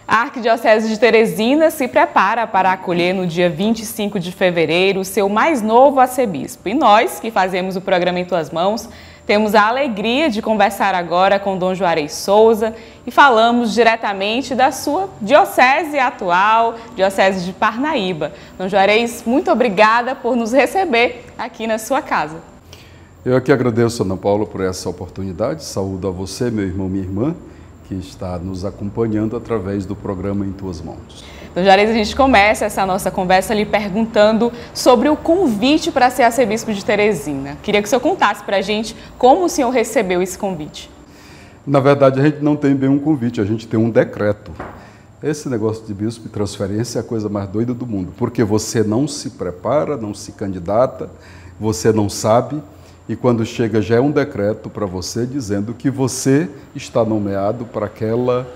A Arquidiocese de Teresina se prepara para acolher no dia 25 de fevereiro o seu mais novo arcebispo. E nós, que fazemos o programa Em Tuas Mãos, temos a alegria de conversar agora com Dom Juarez Souza e falamos diretamente da sua diocese atual, Diocese de Parnaíba. Dom Juarez, muito obrigada por nos receber aqui na sua casa. Eu aqui agradeço, Ana Paula, por essa oportunidade. Saúdo a você, meu irmão, minha irmã, que está nos acompanhando através do programa Em Tuas Mãos. Dom Juarez, a gente começa essa nossa conversa lhe perguntando sobre o convite para ser arcebispo de Teresina. Queria que o senhor contasse para a gente como o senhor recebeu esse convite. Na verdade, a gente não tem bem um convite, a gente tem um decreto. Esse negócio de bispo e transferência é a coisa mais doida do mundo, porque você não se prepara, não se candidata, você não sabe, e quando chega já é um decreto para você dizendo que você está nomeado para aquela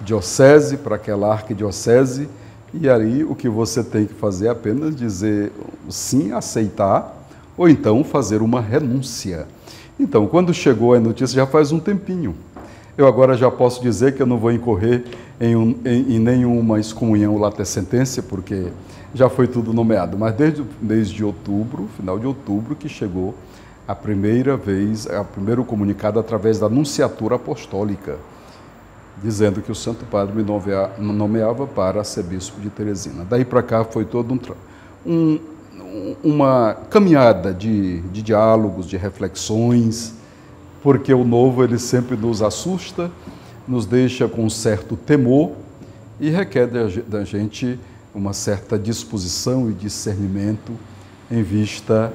diocese, para aquela arquidiocese, e aí o que você tem que fazer é apenas dizer sim, aceitar, ou então fazer uma renúncia. Então, quando chegou a notícia, já faz um tempinho. Eu agora já posso dizer que eu não vou incorrer em nenhuma excomunhão latescentência, porque já foi tudo nomeado, mas desde o mês de outubro, final de outubro, que chegou a primeiro comunicado através da Nunciatura Apostólica, dizendo que o Santo Padre me nomeava para arcebispo de Teresina. Daí para cá foi toda uma caminhada de diálogos, de reflexões, porque o novo ele sempre nos assusta, nos deixa com um certo temor e requer da gente uma certa disposição e discernimento em vista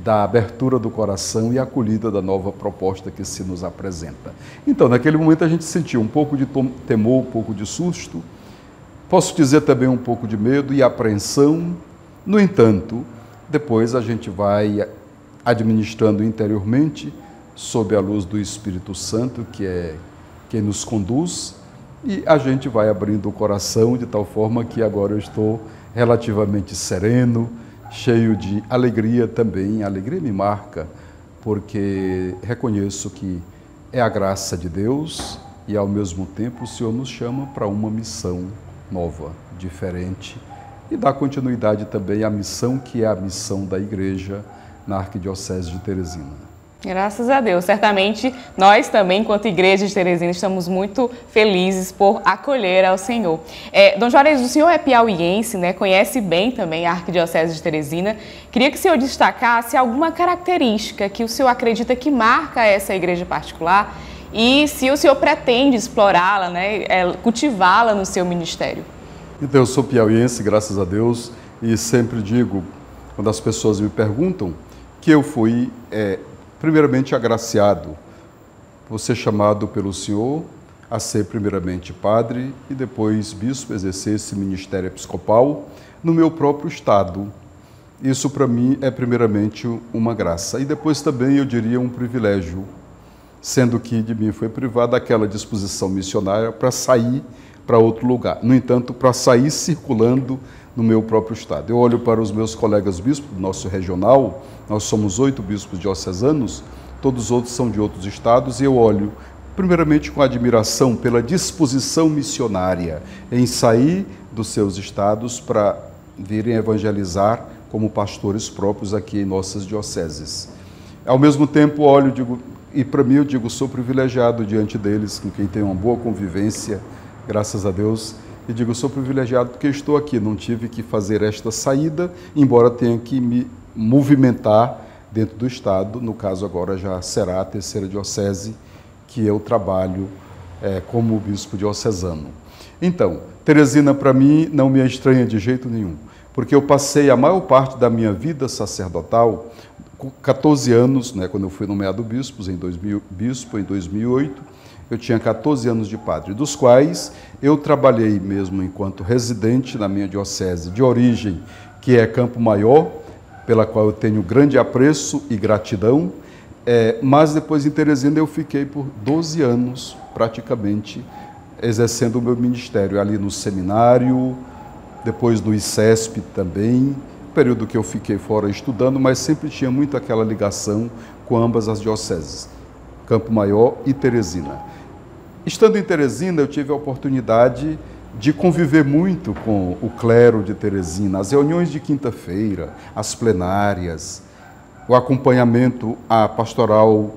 da abertura do coração e acolhida da nova proposta que se nos apresenta. Então, naquele momento a gente sentiu um pouco de temor, um pouco de susto, posso dizer também um pouco de medo e apreensão. No entanto, depois a gente vai administrando interiormente, sob a luz do Espírito Santo, que é quem nos conduz, e a gente vai abrindo o coração de tal forma que agora eu estou relativamente sereno, cheio de alegria também. A alegria me marca, porque reconheço que é a graça de Deus e, ao mesmo tempo, o Senhor nos chama para uma missão nova, diferente, e dá continuidade também à missão que é a missão da Igreja na Arquidiocese de Teresina. Graças a Deus. Certamente nós também, enquanto Igreja de Teresina, estamos muito felizes por acolher ao Senhor. Dom Juarez, o senhor é piauiense, né? Conhece bem também a Arquidiocese de Teresina. Queria que o senhor destacasse alguma característica que o senhor acredita que marca essa igreja particular e se o senhor pretende explorá-la, né? Cultivá-la no seu ministério. Então, eu sou piauiense, graças a Deus, e sempre digo, quando as pessoas me perguntam, que eu fui primeiramente agraciado por ser chamado pelo Senhor a ser primeiramente padre e depois bispo, exercer esse ministério episcopal no meu próprio estado. Isso para mim é primeiramente uma graça e depois também eu diria um privilégio, sendo que de mim foi privada aquela disposição missionária para sair para outro lugar. No entanto, para sair circulando no meu próprio estado. Eu olho para os meus colegas bispos do nosso regional, nós somos 8 bispos diocesanos, todos os outros são de outros estados, e eu olho primeiramente com admiração pela disposição missionária em sair dos seus estados para virem evangelizar como pastores próprios aqui em nossas dioceses. Ao mesmo tempo, olho e para mim eu digo, sou privilegiado diante deles, com quem tenho uma boa convivência, graças a Deus, e digo, sou privilegiado porque estou aqui, não tive que fazer esta saída, embora tenha que me movimentar dentro do Estado, no caso agora já será a 3ª diocese que eu trabalho como bispo diocesano. Então, Teresina para mim não me é estranha de jeito nenhum, porque eu passei a maior parte da minha vida sacerdotal, com 14 anos, né, quando eu fui nomeado bispo em 2008, eu tinha 14 anos de padre, dos quais eu trabalhei mesmo enquanto residente na minha diocese de origem, que é Campo Maior, pela qual eu tenho grande apreço e gratidão, mas depois em Teresina eu fiquei por 12 anos, praticamente, exercendo o meu ministério ali no seminário, depois no ICESP também, período que eu fiquei fora estudando, mas sempre tinha muito aquela ligação com ambas as dioceses, Campo Maior e Teresina. Estando em Teresina, eu tive a oportunidade de conviver muito com o clero de Teresina, as reuniões de quinta-feira, as plenárias, o acompanhamento à pastoral,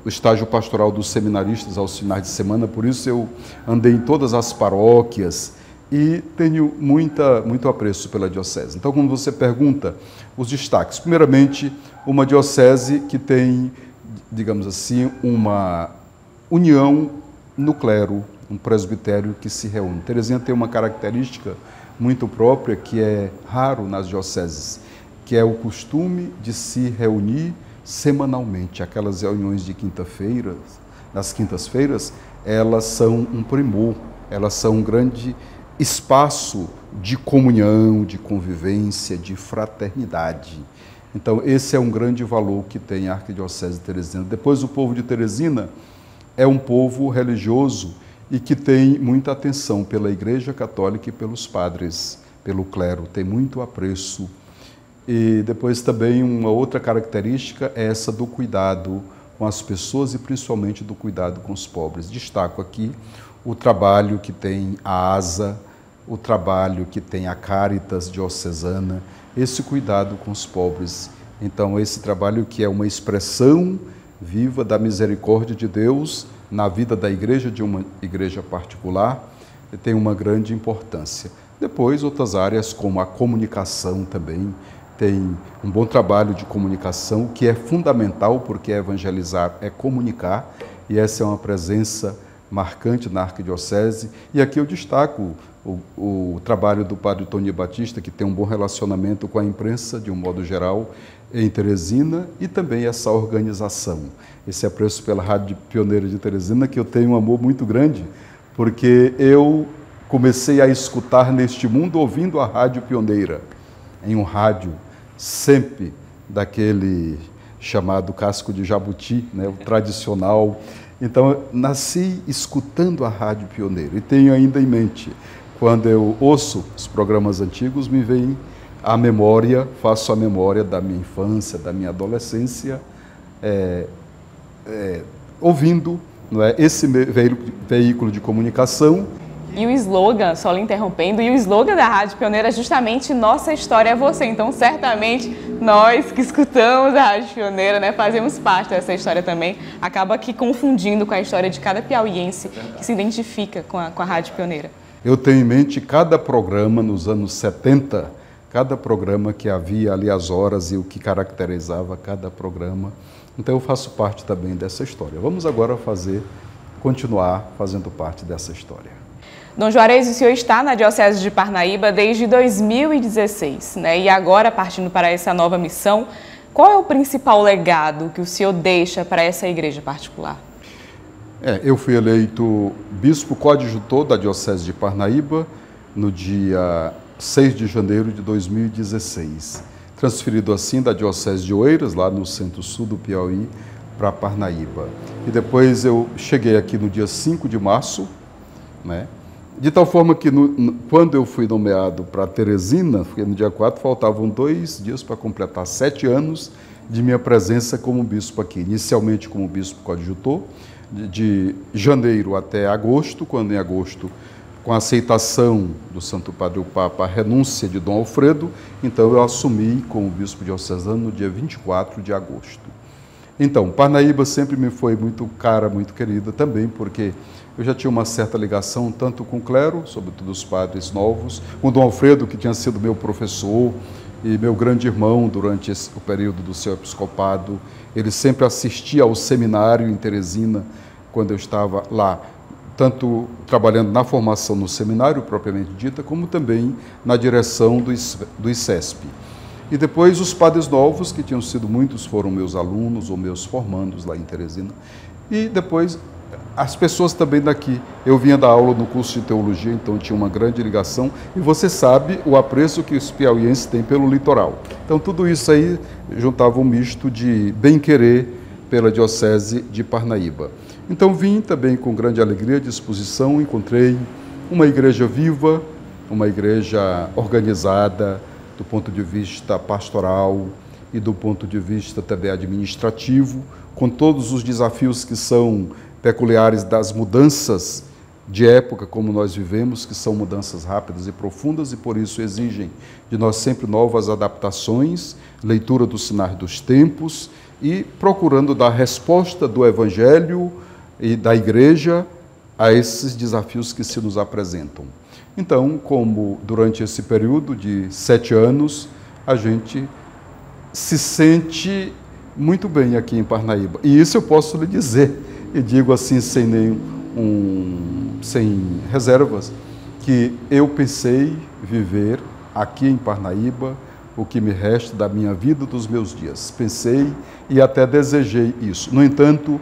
o estágio pastoral dos seminaristas aos finais de semana. Por isso eu andei em todas as paróquias e tenho muito apreço pela diocese. Então, quando você pergunta os destaques, primeiramente, uma diocese que tem, digamos assim, uma união no clero, um presbitério que se reúne. Teresina tem uma característica muito própria que é raro nas dioceses, que é o costume de se reunir semanalmente. Aquelas reuniões de quinta-feira, nas quintas-feiras, elas são um primor, elas são um grande espaço de comunhão, de convivência, de fraternidade. Então, esse é um grande valor que tem a Arquidiocese de Teresina. Depois, o povo de Teresina é um povo religioso e que tem muita atenção pela Igreja Católica e pelos padres, pelo clero, tem muito apreço. E depois também uma outra característica é essa do cuidado com as pessoas e principalmente do cuidado com os pobres. Destaco aqui o trabalho que tem a ASA, o trabalho que tem a Caritas diocesana, esse cuidado com os pobres. Então, esse trabalho que é uma expressão viva da misericórdia de Deus na vida da igreja, de uma igreja particular, tem uma grande importância. Depois, outras áreas como a comunicação também, tem um bom trabalho de comunicação, que é fundamental, porque evangelizar é comunicar, e essa é uma presença marcante na Arquidiocese. E aqui eu destaco o trabalho do padre Tony Batista, que tem um bom relacionamento com a imprensa, de um modo geral, em Teresina, e também essa organização, esse apreço pela Rádio Pioneira de Teresina, que eu tenho um amor muito grande, porque eu comecei a escutar neste mundo ouvindo a Rádio Pioneira, em um rádio sempre daquele chamado casco de jabuti, né, o tradicional. Então, eu nasci escutando a Rádio Pioneira e tenho ainda em mente, quando eu ouço os programas antigos, me vem a memória, faço a memória da minha infância, da minha adolescência, ouvindo, não é, esse veículo de comunicação. E o slogan, só lhe interrompendo, e o slogan da Rádio Pioneira é justamente Nossa História é Você. Então, certamente, nós que escutamos a Rádio Pioneira, né, fazemos parte dessa história também, acaba aqui confundindo com a história de cada piauiense que se identifica com a Rádio Pioneira. Eu tenho em mente cada programa nos anos 70, cada programa que havia ali as horas e o que caracterizava cada programa. Então, eu faço parte também dessa história. Vamos agora continuar fazendo parte dessa história. Dom Juarez, o senhor está na Diocese de Parnaíba desde 2016, né? E agora, partindo para essa nova missão, qual é o principal legado que o senhor deixa para essa igreja particular? Eu fui eleito bispo coadjutor da Diocese de Parnaíba no dia 6 de janeiro de 2016, transferido assim da Diocese de Oeiras, lá no centro-sul do Piauí, para Parnaíba. E depois eu cheguei aqui no dia 5 de março, né? De tal forma que quando eu fui nomeado para Teresina, no dia 4, faltavam 2 dias para completar 7 anos de minha presença como bispo aqui. Inicialmente como bispo coadjutor, de janeiro até agosto, quando em agosto, com a aceitação do Santo Padre o Papa, a renúncia de Dom Alfredo, então eu assumi como bispo diocesano no dia 24 de agosto. Então, Parnaíba sempre me foi muito cara, muito querida também, porque eu já tinha uma certa ligação tanto com o clero, sobretudo os padres novos, com Dom Alfredo, que tinha sido meu professor e meu grande irmão durante o período do seu episcopado. Ele sempre assistia ao seminário em Teresina, quando eu estava lá, tanto trabalhando na formação no seminário, propriamente dita, como também na direção do ICESP. E depois os padres novos, que tinham sido muitos, foram meus alunos ou meus formandos lá em Teresina. E depois as pessoas também daqui. Eu vinha dar aula no curso de teologia, então tinha uma grande ligação. E você sabe o apreço que os piauienses têm pelo litoral. Então tudo isso aí juntava um misto de bem-querer pela Diocese de Parnaíba. Então vim também com grande alegria, disposição, encontrei uma igreja viva, uma igreja organizada do ponto de vista pastoral e do ponto de vista também administrativo, com todos os desafios que são peculiares das mudanças de época como nós vivemos, que são mudanças rápidas e profundas e por isso exigem de nós sempre novas adaptações, leitura dos sinais dos tempos e procurando dar resposta do Evangelho e da Igreja a esses desafios que se nos apresentam. Então, como durante esse período de 7 anos, a gente se sente muito bem aqui em Parnaíba. E isso eu posso lhe dizer, e digo assim sem reservas, que eu pensei viver aqui em Parnaíba o que me resta da minha vida, dos meus dias. Pensei e até desejei isso. No entanto,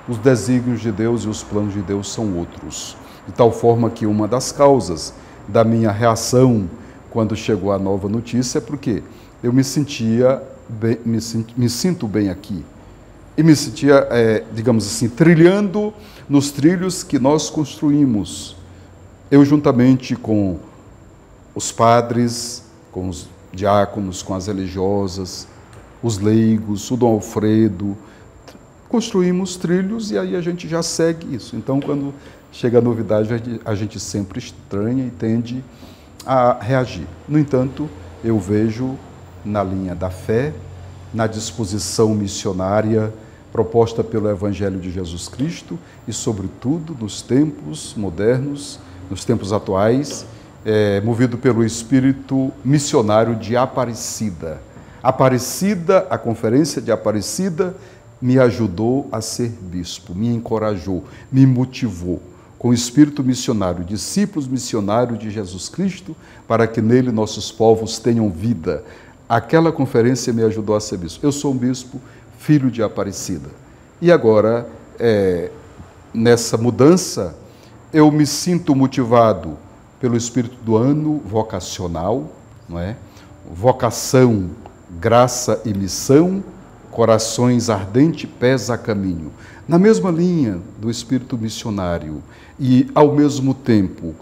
os desígnios de Deus e os planos de Deus são outros. De tal forma que uma das causas da minha reação quando chegou a nova notícia é porque eu me sentia bem, me sinto bem aqui. E me sentia, digamos assim, trilhando nos trilhos que nós construímos. Eu, juntamente com os padres, com os diáconos, com as religiosas, os leigos, o Dom Alfredo, construímos trilhos e aí a gente já segue isso. Então, quando chega a novidade, a gente sempre estranha e tende a reagir. No entanto, eu vejo na linha da fé, na disposição missionária proposta pelo Evangelho de Jesus Cristo e, sobretudo, nos tempos modernos, nos tempos atuais, movido pelo espírito missionário de Aparecida. Aparecida, a conferência de Aparecida, me ajudou a ser bispo, me encorajou, me motivou com o espírito missionário, discípulos missionários de Jesus Cristo, para que nele nossos povos tenham vida. Aquela conferência me ajudou a ser bispo. Eu sou um bispo, filho de Aparecida. E agora, nessa mudança, eu me sinto motivado pelo espírito do ano vocacional, não é? Vocação, graça e missão, corações ardentes, pés a caminho. Na mesma linha do espírito missionário e, ao mesmo tempo,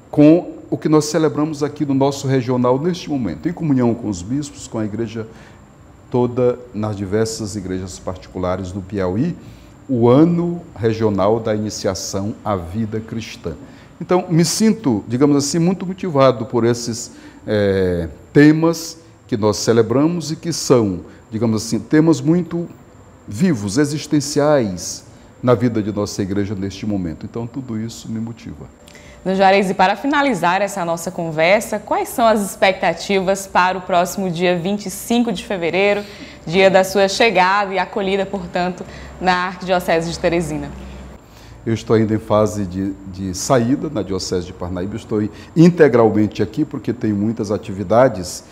com o que nós celebramos aqui no nosso regional neste momento, em comunhão com os bispos, com a igreja toda, nas diversas igrejas particulares do Piauí, o ano regional da iniciação à vida cristã. Então, me sinto, digamos assim, muito motivado por esses temas que nós celebramos e que são, digamos assim, temas muito vivos, existenciais na vida de nossa igreja neste momento. Então, tudo isso me motiva. Dom Juarez, e para finalizar essa nossa conversa, quais são as expectativas para o próximo dia 25 de fevereiro, dia da sua chegada e acolhida, portanto, na Arquidiocese de Teresina? Eu estou ainda em fase de saída na Diocese de Parnaíba, estou integralmente aqui porque tenho muitas atividades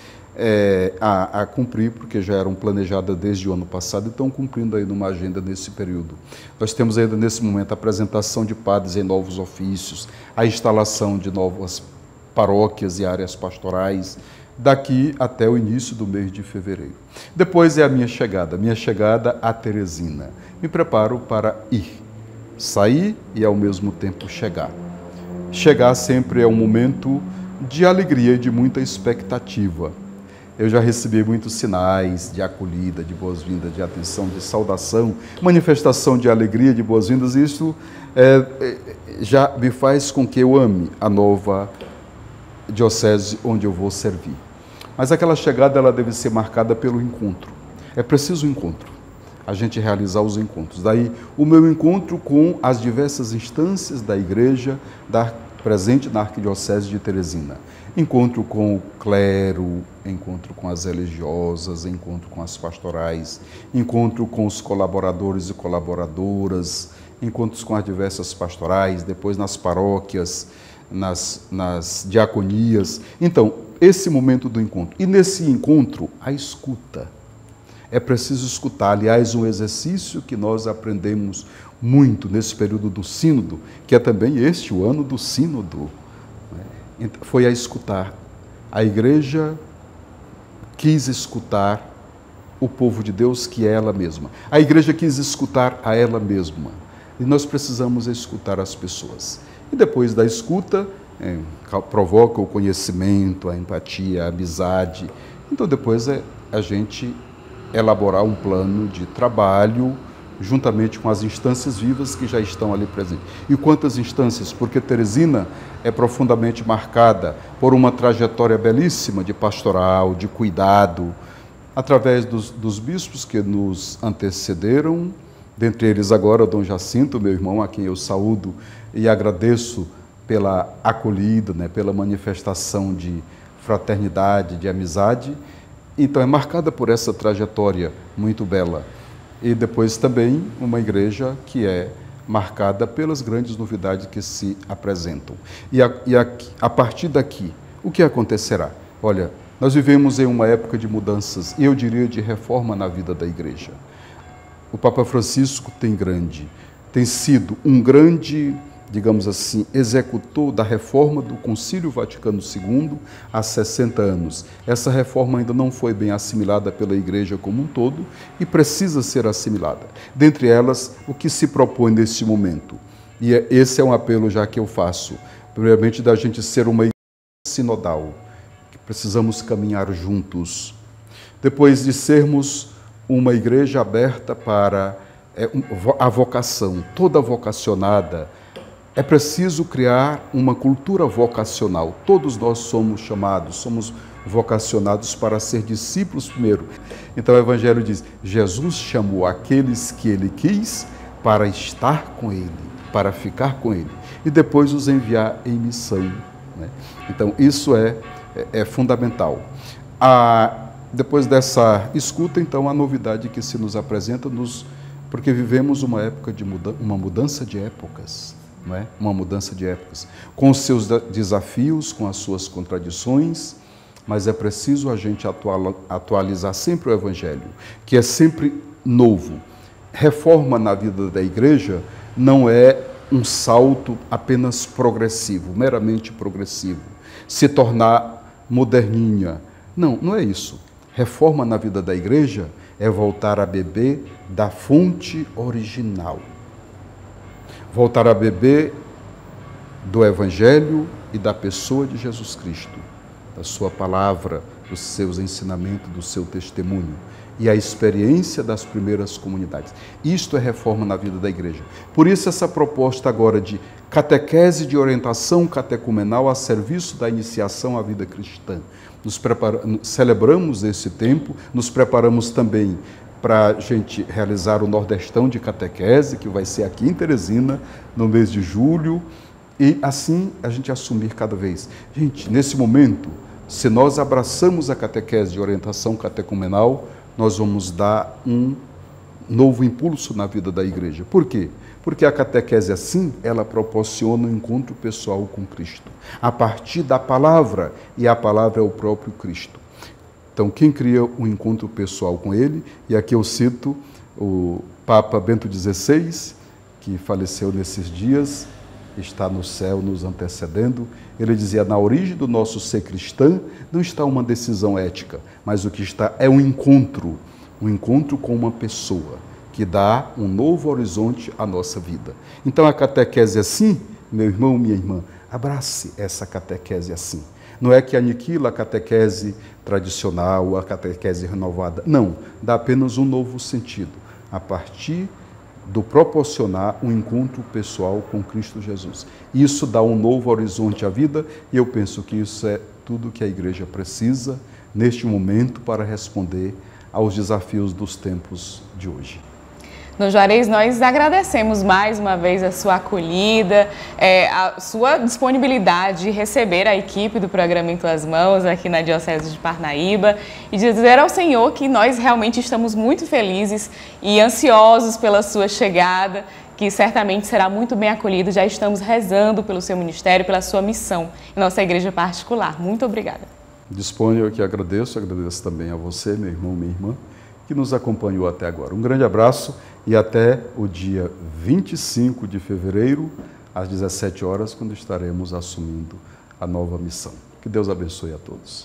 a cumprir, porque já eram planejadas desde o ano passado e estão cumprindo aí numa agenda nesse período. Nós temos ainda nesse momento a apresentação de padres em novos ofícios, a instalação de novas paróquias e áreas pastorais, daqui até o início do mês de fevereiro. Depois é a minha chegada a Teresina. Me preparo para ir, sair e ao mesmo tempo chegar. Chegar sempre é um momento de alegria e de muita expectativa. Eu já recebi muitos sinais de acolhida, de boas-vindas, de atenção, de saudação, manifestação de alegria, de boas-vindas, e isso já me faz com que eu ame a nova diocese onde eu vou servir. Mas aquela chegada ela deve ser marcada pelo encontro. É preciso um encontro, a gente realizar os encontros. Daí o meu encontro com as diversas instâncias da igreja presente na Arquidiocese de Teresina. Encontro com o clero, encontro com as religiosas, encontro com as pastorais, encontro com os colaboradores e colaboradoras, encontros com as diversas pastorais, depois nas paróquias, nas diaconias. Então, esse momento do encontro. E nesse encontro, a escuta. É preciso escutar. Aliás, um exercício que nós aprendemos muito nesse período do sínodo, que é também este o ano do sínodo, né? Foi a escutar. A igreja quis escutar o povo de Deus, que é ela mesma. A igreja quis escutar a ela mesma. E nós precisamos escutar as pessoas. E depois da escuta, provoca o conhecimento, a empatia, a amizade. Então depois a gente elaborar um plano de trabalho juntamente com as instâncias vivas que já estão ali presentes. E quantas instâncias? Porque Teresina é profundamente marcada por uma trajetória belíssima de pastoral, de cuidado, através dos bispos que nos antecederam, dentre eles agora Dom Jacinto, meu irmão, a quem eu saúdo e agradeço pela acolhida, né, pela manifestação de fraternidade, de amizade. Então é marcada por essa trajetória muito bela. E depois também uma igreja que é marcada pelas grandes novidades que se apresentam. E a partir daqui, o que acontecerá? Olha, nós vivemos em uma época de mudanças, e eu diria de reforma na vida da igreja. O Papa Francisco tem sido um grande, digamos assim, executor da reforma do Concílio Vaticano II há 60 anos. Essa reforma ainda não foi bem assimilada pela Igreja como um todo e precisa ser assimilada. Dentre elas, o que se propõe neste momento. E esse é um apelo já que eu faço, primeiramente da gente ser uma igreja sinodal, que precisamos caminhar juntos. Depois de sermos uma igreja aberta para a vocação, toda vocacionada, é preciso criar uma cultura vocacional. Todos nós somos chamados, somos vocacionados para ser discípulos primeiro. Então o Evangelho diz, Jesus chamou aqueles que Ele quis para estar com Ele, para ficar com Ele, e depois os enviar em missão, né? Então isso é fundamental. Depois dessa escuta, então, a novidade que se nos apresenta, porque vivemos uma época de uma mudança de épocas. Não é? Uma mudança de épocas, com os seus desafios, com as suas contradições, mas é preciso a gente atualizar sempre o Evangelho, que é sempre novo. Reforma na vida da igreja não é um salto apenas progressivo, meramente progressivo, se tornar moderninha. Não, não é isso. Reforma na vida da igreja é voltar a beber da fonte original. Voltar a beber do Evangelho e da pessoa de Jesus Cristo, da sua palavra, dos seus ensinamentos, do seu testemunho e a experiência das primeiras comunidades. Isto é reforma na vida da igreja. Por isso essa proposta agora de catequese de orientação catecumenal a serviço da iniciação à vida cristã. Celebramos esse tempo, nos preparamos também para a gente realizar o Nordestão de Catequese, que vai ser aqui em Teresina, no mês de julho, e assim a gente assumir cada vez. Gente, nesse momento, se nós abraçamos a catequese de orientação catecumenal, nós vamos dar um novo impulso na vida da igreja. Por quê? Porque a catequese, assim, ela proporciona um encontro pessoal com Cristo, a partir da palavra, e a palavra é o próprio Cristo. Então, quem cria um encontro pessoal com ele, e aqui eu cito o Papa Bento XVI, que faleceu nesses dias, está no céu nos antecedendo, ele dizia, na origem do nosso ser cristão não está uma decisão ética, mas o que está é um encontro com uma pessoa, que dá um novo horizonte à nossa vida. Então, a catequese assim, meu irmão, minha irmã, abrace essa catequese assim. Não é que aniquila a catequese tradicional, a catequese renovada. Não, dá apenas um novo sentido, a partir do proporcionar um encontro pessoal com Cristo Jesus. Isso dá um novo horizonte à vida, e eu penso que isso é tudo que a igreja precisa neste momento para responder aos desafios dos tempos de hoje. Dom Juarez, nós agradecemos mais uma vez a sua acolhida, a sua disponibilidade de receber a equipe do programa Em Tuas Mãos aqui na Diocese de Parnaíba e dizer ao Senhor que nós realmente estamos muito felizes e ansiosos pela sua chegada, que certamente será muito bem acolhido. Já estamos rezando pelo seu ministério, pela sua missão em nossa igreja particular. Muito obrigada. Disponho, eu que agradeço também a você, meu irmão, minha irmã, que nos acompanhou até agora. Um grande abraço e até o dia 25 de fevereiro, às 17 horas, quando estaremos assumindo a nova missão. Que Deus abençoe a todos.